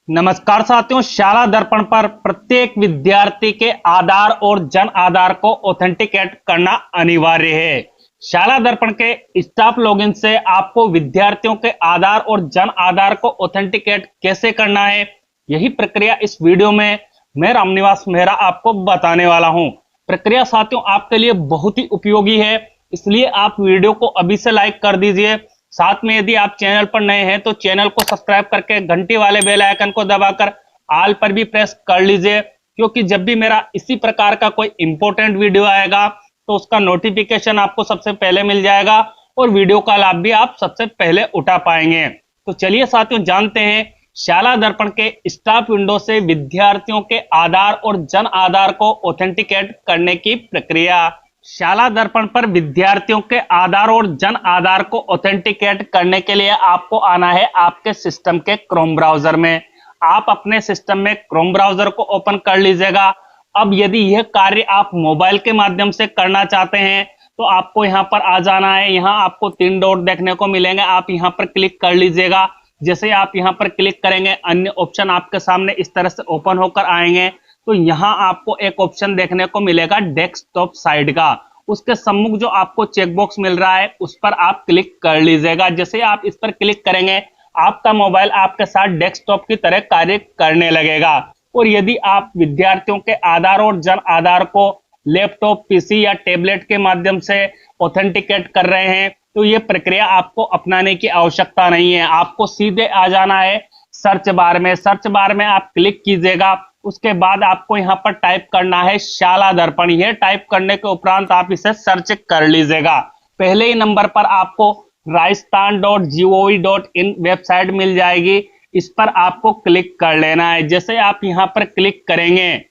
नमस्कार साथियों, शाला दर्पण पर प्रत्येक विद्यार्थी के आधार और जन आधार को ऑथेंटिकेट करना अनिवार्य है। शाला दर्पण के स्टाफ लॉगिन से आपको विद्यार्थियों के आधार और जन आधार को ऑथेंटिकेट कैसे करना है, यही प्रक्रिया इस वीडियो में मैं रामनिवास मेहरा आपको बताने वाला हूं। प्रक्रिया साथियों आपके लिए बहुत ही उपयोगी है, इसलिए आप वीडियो को अभी से लाइक कर दीजिए। साथ में यदि आप चैनल पर नए हैं तो चैनल को सब्सक्राइब करके घंटी वाले बेल आइकन को दबाकर ऑल पर भी प्रेस कर लीजिए, क्योंकि जब भी मेरा इसी प्रकार का कोई इंपॉर्टेंट वीडियो आएगा तो उसका नोटिफिकेशन आपको सबसे पहले मिल जाएगा और वीडियो का लाभ भी आप सबसे पहले उठा पाएंगे। तो चलिए साथियों जानते हैं शाला दर्पण के स्टाफ विंडो से विद्यार्थियों के आधार और जन आधार को ऑथेंटिकेट करने की प्रक्रिया। शाला दर्पण पर विद्यार्थियों के आधार और जन आधार को ऑथेंटिकेट करने के लिए आपको आना है आपके सिस्टम के क्रोम ब्राउजर में। आप अपने सिस्टम में क्रोम ब्राउजर को ओपन कर लीजिएगा। अब यदि यह कार्य आप मोबाइल के माध्यम से करना चाहते हैं तो आपको यहां पर आ जाना है। यहां आपको 3 डॉट देखने को मिलेंगे, आप यहां पर क्लिक कर लीजिएगा। जैसे आप यहां पर क्लिक करेंगे अन्य ऑप्शन आपके सामने इस तरह से ओपन होकर आएंगे। तो यहां आपको एक ऑप्शन देखने को मिलेगा डेस्कटॉप साइड का, उसके सम्मुख जो आपको चेकबॉक्स मिल रहा है उस पर आप क्लिक कर लीजिएगा। जैसे आप इस पर क्लिक करेंगे आपका मोबाइल आपके साथ डेस्कटॉप की तरह कार्य करने लगेगा। और यदि आप विद्यार्थियों के आधार और जन आधार को लैपटॉप, पीसी या टैबलेट के माध्यम से ऑथेंटिकेट कर रहे हैं तो ये प्रक्रिया आपको अपनाने की आवश्यकता नहीं है। आपको सीधे आ जाना है सर्च बार में। सर्च बार में आप क्लिक कीजिएगा, उसके बाद आपको यहाँ पर टाइप करना है शाला दर्पण। यह टाइप करने के उपरांत आप इसे सर्च कर लीजिएगा। पहले ही नंबर पर आपको rajasthan.gov.in वेबसाइट मिल जाएगी, इस पर आपको क्लिक कर लेना है। जैसे आप यहाँ पर क्लिक करेंगे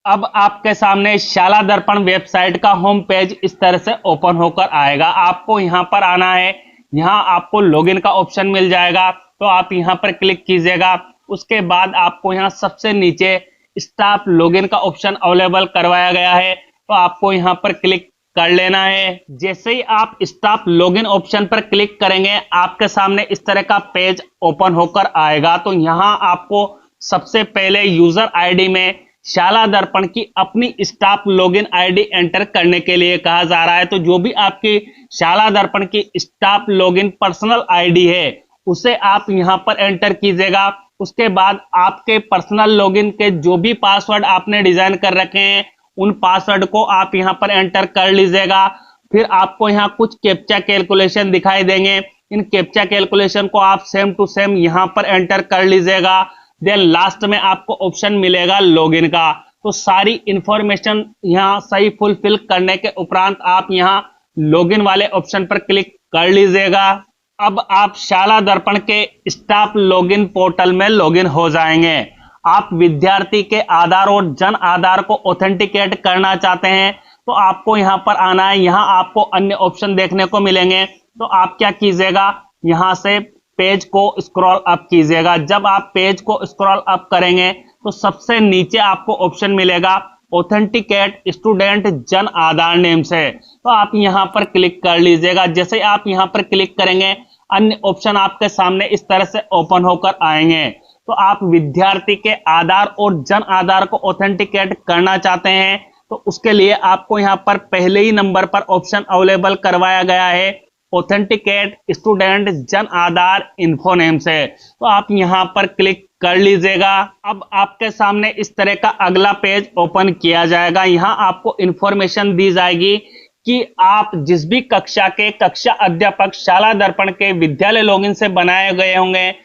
अब आपके सामने शाला दर्पण वेबसाइट का होम पेज इस तरह से ओपन होकर आएगा। आपको यहाँ पर आना है, यहाँ आपको लॉगिन का ऑप्शन मिल जाएगा, तो आप यहाँ पर क्लिक कीजिएगा। उसके बाद आपको यहाँ सबसे नीचे स्टाफ लॉगिन का ऑप्शन अवेलेबल करवाया गया है, तो आपको यहाँ पर क्लिक कर लेना है। जैसे ही आप स्टाफ लॉगिन ऑप्शन पर क्लिक करेंगे आपके सामने इस तरह का पेज ओपन होकर आएगा। तो यहाँ आपको सबसे पहले यूजर आईडी में शाला दर्पण की अपनी स्टाफ लॉगिन आईडी एंटर करने के लिए कहा जा रहा है। तो जो भी आपकी शाला दर्पण की स्टाफ लॉगिन पर्सनल आईडी है उसे आप यहां पर एंटर कीजिएगा। उसके बाद आपके पर्सनल लॉगिन के जो भी पासवर्ड आपने डिजाइन कर रखे हैं उन पासवर्ड को आप यहां पर एंटर कर लीजिएगा। फिर आपको यहां कुछ कैप्चा कैलकुलेशन दिखाई देंगे, इन कैप्चा कैलकुलेशन को आप सेम टू सेम यहां पर एंटर कर लीजिएगा। देन लास्ट में आपको ऑप्शन मिलेगा लॉगिन का। तो सारी इंफॉर्मेशन यहां सही फुलफिल करने के उपरांत आप यहां लॉगिन वाले ऑप्शन पर क्लिक कर लीजिएगा। अब आप शाला दर्पण के स्टाफ लॉगिन पोर्टल में लॉगिन हो जाएंगे। आप विद्यार्थी के आधार और जन आधार को ऑथेंटिकेट करना चाहते हैं तो आपको यहां पर आना है। यहां आपको अन्य ऑप्शन देखने को मिलेंगे, तो आप क्या कीजिएगा, यहां से पेज को स्क्रॉल अप कीजिएगा। जब आप पेज को स्क्रॉल अप करेंगे तो सबसे नीचे आपको ऑप्शन मिलेगा authenticate student Jan Aadhaar name से, तो आप यहां पर क्लिक कर लीजिएगा। जैसे आप यहां पर क्लिक करेंगे अन्य ऑप्शन आपके सामने इस तरह से ओपन होकर आएंगे। तो आप विद्यार्थी के आधार और जन आधार को ऑथेंटिकेट करना चाहते हैं तो उसके लिए आपको यहां पर पहले ही नंबर पर ऑप्शन अवेलेबल करवाया गया है authenticate student Jan Aadhaar info name से, तो आप यहां पर क्लिक कर लीजिएगा। अब आपके सामने इस तरह का अगला पेज ओपन किया जाएगा। यहां आपको इंफॉर्मेशन दी जाएगी कि आप जिस भी कक्षा के कक्षा अध्यापक शाला दर्पण के विद्यालय लॉगिन से बनाए गए होंगे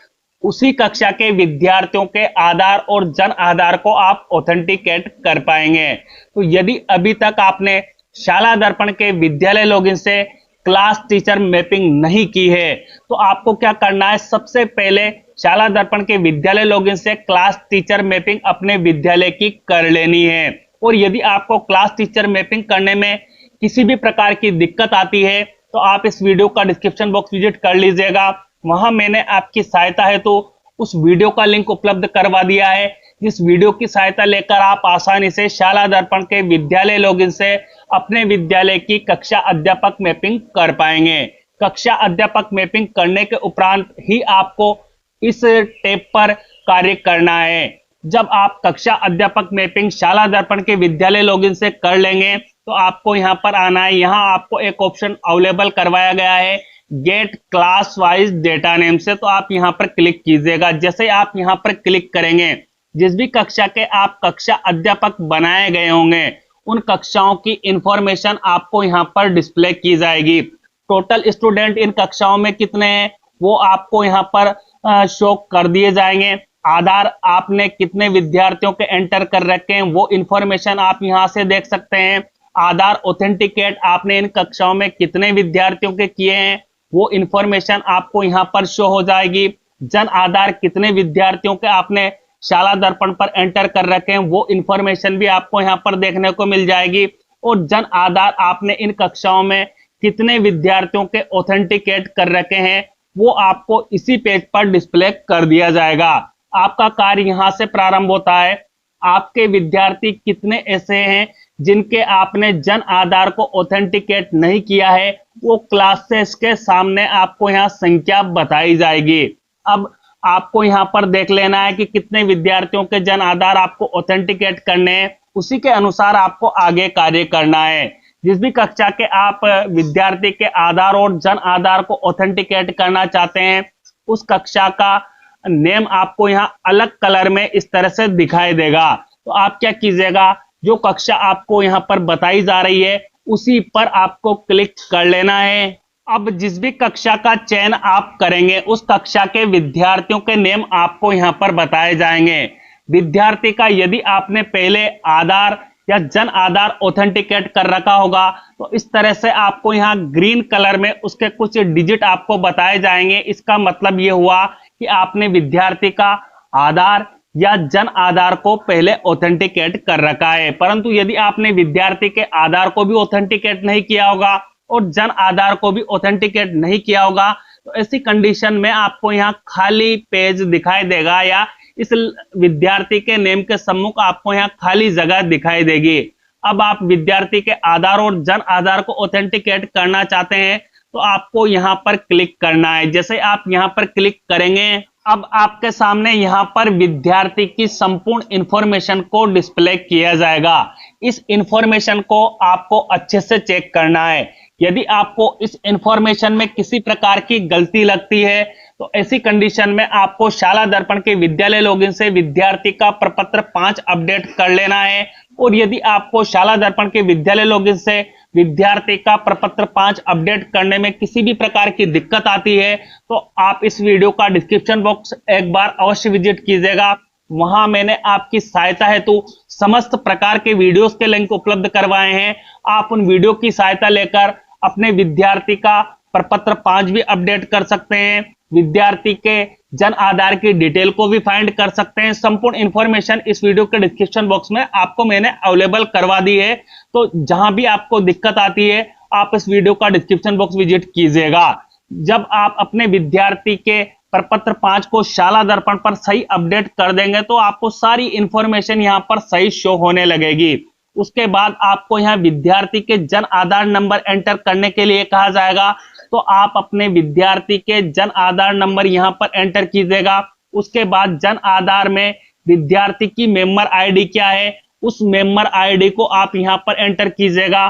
उसी कक्षा के विद्यार्थियों के आधार और जन आधार को आप ऑथेंटिकेट कर पाएंगे। तो यदि अभी तक आपने शाला दर्पण के विद्यालय लॉगिन से क्लास टीचर मैपिंग नहीं की है तो आपको क्या करना है, सबसे पहले शाला दर्पण के विद्यालय लॉगिन से क्लास टीचर मैपिंग अपने विद्यालय की कर लेनी है। और यदि आपको क्लास टीचर मैपिंग करने में किसी भी प्रकार की दिक्कत आती है तो आप इस वीडियो का डिस्क्रिप्शन बॉक्स विजिट कर लीजिएगा। वहां मैंने आपकी सहायता है तो उस वीडियो का लिंक उपलब्ध करवा दिया है, जिस वीडियो की सहायता लेकर आप आसानी से शाला दर्पण के विद्यालय लॉगिन से अपने विद्यालय की कक्षा अध्यापक मैपिंग कर पाएंगे। कक्षा अध्यापक मैपिंग करने के उपरांत ही आपको इस टैब पर कार्य करना है। जब आप कक्षा अध्यापक मैपिंग शाला दर्पण के विद्यालय लॉगिन से कर लेंगे तो आपको यहाँ पर आना है। यहाँ आपको एक ऑप्शन अवेलेबल करवाया गया है get class wise data name से, तो आप यहाँ पर क्लिक कीजिएगा। जैसे आप यहाँ पर क्लिक करेंगे, जिस भी कक्षा के आप कक्षा अध्यापक बनाए गए होंगे उन कक्षाओं की इंफॉर्मेशन आपको यहाँ पर डिस्प्ले की जाएगी। टोटल स्टूडेंट इन कक्षाओं में कितने हैं वो आपको यहाँ पर शो कर दिए जाएंगे। आधार आपने कितने विद्यार्थियों के एंटर कर रखे हैं वो इंफॉर्मेशन आप यहाँ से देख सकते हैं। आधार ऑथेंटिकेट आपने इन कक्षाओं में कितने विद्यार्थियों के किए हैं वो इंफॉर्मेशन आपको यहाँ पर शो हो जाएगी। जन आधार कितने विद्यार्थियों के आपने शाला दर्पण पर एंटर कर रखे हैं वो इंफॉर्मेशन भी आपको यहाँ पर देखने को मिल जाएगी। और जन आधार आपने इन कक्षाओं में कितने विद्यार्थियों के ऑथेंटिकेट कर रखे हैं वो आपको इसी पेज पर डिस्प्ले कर दिया जाएगा। आपका कार्य यहाँ से प्रारंभ होता है। आपके विद्यार्थी कितने ऐसे हैं जिनके आपने जन आधार को ऑथेंटिकेट नहीं किया है वो क्लासेस के सामने आपको यहाँ संख्या बताई जाएगी। अब आपको यहाँ पर देख लेना है कि कितने विद्यार्थियों के जन आधार आपको ऑथेंटिकेट करने हैं, उसी के अनुसार आपको आगे कार्य करना है। जिस भी कक्षा के आप विद्यार्थी के आधार और जन आधार को ऑथेंटिकेट करना चाहते हैं उस कक्षा का नेम आपको यहाँ अलग कलर में इस तरह से दिखाई देगा। तो आप क्या कीजिएगा, जो कक्षा आपको यहाँ पर बताई जा रही है उसी पर आपको क्लिक कर लेना है। अब जिस भी कक्षा का चयन आप करेंगे उस कक्षा के विद्यार्थियों के नेम आपको यहाँ पर बताए जाएंगे। विद्यार्थी का यदि आपने पहले आधार या जन आधार ऑथेंटिकेट कर रखा होगा तो इस तरह से आपको यहाँ ग्रीन कलर में उसके कुछ डिजिट आपको बताए जाएंगे। इसका मतलब ये हुआ कि आपने विद्यार्थी का आधार या जन आधार को पहले ऑथेंटिकेट कर रखा है। परंतु यदि आपने विद्यार्थी के आधार को भी ऑथेंटिकेट नहीं किया होगा और जन आधार को भी ऑथेंटिकेट नहीं किया होगा तो ऐसी कंडीशन में आपको यहाँ खाली पेज दिखाई देगा या इस विद्यार्थी के नेम के सम्मुख आपको यहाँ खाली जगह दिखाई देगी। अब आप विद्यार्थी के आधार और जन आधार को ऑथेंटिकेट करना चाहते हैं तो आपको यहाँ पर क्लिक करना है। जैसे आप यहाँ पर क्लिक करेंगे अब आपके सामने यहाँ पर विद्यार्थी की संपूर्ण इंफॉर्मेशन को डिस्प्ले किया जाएगा। इस इंफॉर्मेशन को आपको अच्छे से चेक करना है। यदि आपको इस इंफॉर्मेशन में किसी प्रकार की गलती लगती है तो ऐसी कंडीशन में आपको शाला दर्पण के विद्यालय लॉगिन से विद्यार्थी का प्रपत्र 5 अपडेट कर लेना है। और यदि आपको शाला दर्पण के विद्यालय लॉगिन से विद्यार्थी का प्रपत्र 5 अपडेट करने में किसी भी प्रकार की दिक्कत आती है तो आप इस वीडियो का डिस्क्रिप्शन बॉक्स एक बार अवश्य विजिट कीजिएगा। वहां मैंने आपकी सहायता हेतु समस्त प्रकार के वीडियोस के लिंक उपलब्ध करवाए हैं। आप उन वीडियो की सहायता लेकर अपने विद्यार्थी का प्रपत्र 5 भी अपडेट कर सकते हैं। विद्यार्थी के जन आधार की डिटेल को भी फाइंड कर सकते हैं। संपूर्ण इंफॉर्मेशन इस वीडियो के डिस्क्रिप्शन बॉक्स में आपको मैंने अवेलेबल करवा दी है। तो जहां भी आपको दिक्कत आती है आप इस वीडियो का डिस्क्रिप्शन बॉक्स विजिट कीजिएगा। जब आप अपने विद्यार्थी के प्रपत्र 5 को शाला दर्पण पर सही अपडेट कर देंगे तो आपको सारी इंफॉर्मेशन यहाँ पर सही शो होने लगेगी। उसके बाद आपको यहाँ विद्यार्थी के जन आधार नंबर एंटर करने के लिए कहा जाएगा तो आप अपने विद्यार्थी के जन आधार नंबर यहाँ पर एंटर कीजिएगा। उसके बाद जन आधार में विद्यार्थी की मेंबर आईडी क्या है उस मेंबर आईडी को आप यहाँ पर एंटर कीजिएगा।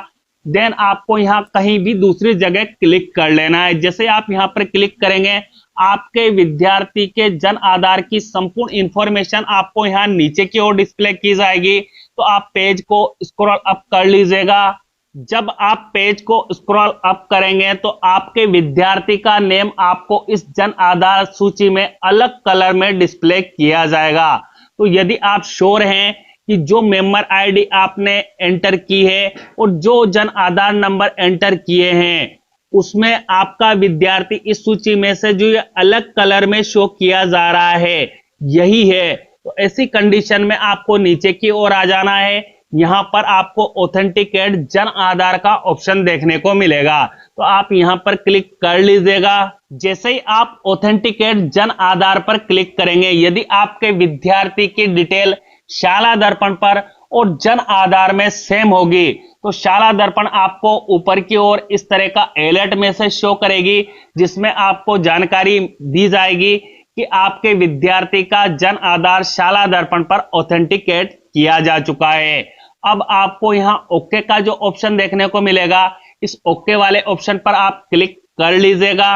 देन आपको यहाँ कहीं भी दूसरी जगह क्लिक कर लेना है। जैसे आप यहाँ पर क्लिक करेंगे आपके विद्यार्थी के जन आधार की संपूर्ण इंफॉर्मेशन आपको यहाँ नीचे की ओर डिस्प्ले की जाएगी। तो आप पेज को स्क्रॉल अप कर लीजिएगा। जब आप पेज को स्क्रॉल अप करेंगे तो आपके विद्यार्थी का नेम आपको इस जन आधार सूची में अलग कलर में डिस्प्ले किया जाएगा। तो यदि आप श्योर हैं कि जो मेंबर आईडी आपने एंटर की है और जो जन आधार नंबर एंटर किए हैं उसमें आपका विद्यार्थी इस सूची में से जो ये अलग कलर में शो किया जा रहा है यही है, तो ऐसी कंडीशन में आपको नीचे की ओर आ जाना है। यहाँ पर आपको ऑथेंटिकेट जन आधार का ऑप्शन देखने को मिलेगा तो आप यहाँ पर क्लिक कर लीजिएगा। जैसे ही आप ऑथेंटिकेट जन आधार पर क्लिक करेंगे यदि आपके विद्यार्थी की डिटेल शाला दर्पण पर और जन आधार में सेम होगी तो शाला दर्पण आपको ऊपर की ओर इस तरह का अलर्ट मैसेज शो करेगी जिसमें आपको जानकारी दी जाएगी कि आपके विद्यार्थी का जन आधार शाला दर्पण पर ऑथेंटिकेट किया जा चुका है। अब आपको यहां ओके का जो ऑप्शन देखने को मिलेगा, इस ओके वाले ऑप्शन पर आप क्लिक कर लीजिएगा।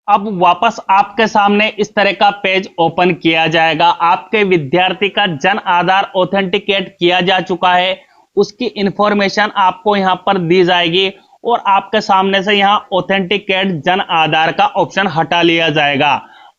अब वापस आपके सामने इस तरह का पेज ओपन किया जाएगा। आपके विद्यार्थी का जन आधार ऑथेंटिकेट किया जा चुका है, उसकी इंफॉर्मेशन आपको यहां पर दी जाएगी और आपके सामने से यहां ऑथेंटिकेट जन आधार का ऑप्शन हटा लिया जाएगा।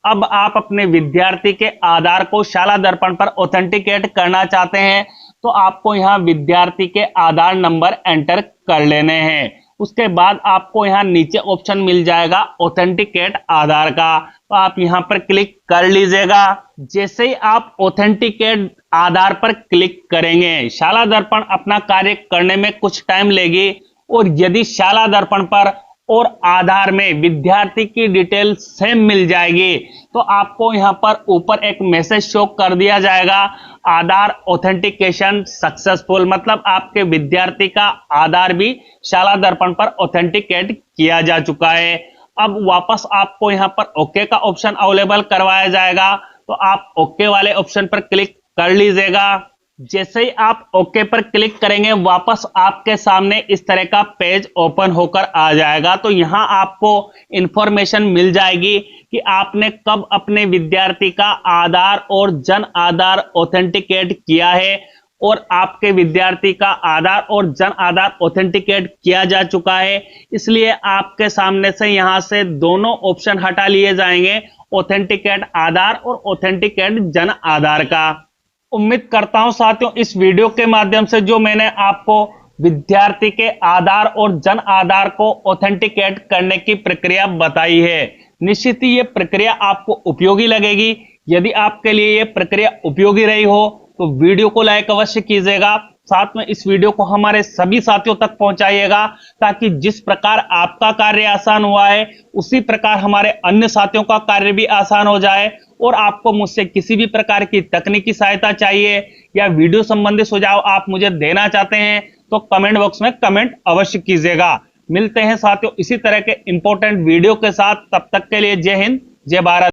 अब आप अपने विद्यार्थी के आधार को शाला दर्पण पर ऑथेंटिकेट करना चाहते हैं तो आपको यहां विद्यार्थी के आधार नंबर एंटर कर लेने हैं। उसके बाद आपको यहां नीचे ऑप्शन मिल जाएगा ऑथेंटिकेट आधार का, तो आप यहां पर क्लिक कर लीजिएगा। जैसे ही आप ऑथेंटिकेट आधार पर क्लिक करेंगे, शाला दर्पण अपना कार्य करने में कुछ टाइम लेगी और यदि शाला दर्पण पर और आधार में विद्यार्थी की डिटेल सेम मिल जाएगी तो आपको यहां पर ऊपर एक मैसेज शो कर दिया जाएगा, आधार ऑथेंटिकेशन सक्सेसफुल, मतलब आपके विद्यार्थी का आधार भी शाला दर्पण पर ऑथेंटिकेट किया जा चुका है। अब वापस आपको यहां पर ओके का ऑप्शन अवेलेबल करवाया जाएगा, तो आप ओके वाले ऑप्शन पर क्लिक कर लीजिएगा। जैसे ही आप ओके पर क्लिक करेंगे, वापस आपके सामने इस तरह का पेज ओपन होकर आ जाएगा। तो यहां आपको इंफॉर्मेशन मिल जाएगी कि आपने कब अपने विद्यार्थी का आधार और जन आधार ऑथेंटिकेट किया है, और आपके विद्यार्थी का आधार और जन आधार ऑथेंटिकेट किया जा चुका है। इसलिए आपके सामने से यहां से दोनों ऑप्शन हटा लिए जाएंगे, ऑथेंटिकेट आधार और ऑथेंटिकेट जन आधार का। उम्मीद करता हूं साथियों इस वीडियो के माध्यम से जो मैंने आपको विद्यार्थी के आधार और जन आधार को ऑथेंटिकेट करने की प्रक्रिया बताई है, निश्चित ही ये प्रक्रिया आपको उपयोगी लगेगी। यदि आपके लिए ये प्रक्रिया उपयोगी रही हो तो वीडियो को लाइक अवश्य कीजिएगा, साथ में इस वीडियो को हमारे सभी साथियों तक पहुंचाइएगा, ताकि जिस प्रकार आपका कार्य आसान हुआ है उसी प्रकार हमारे अन्य साथियों का कार्य भी आसान हो जाए। और आपको मुझसे किसी भी प्रकार की तकनीकी सहायता चाहिए या वीडियो संबंधी सुझाव आप मुझे देना चाहते हैं तो कमेंट बॉक्स में कमेंट अवश्य कीजिएगा। मिलते हैं साथियों इसी तरह के इंपॉर्टेंट वीडियो के साथ, तब तक के लिए जय हिंद, जय भारत।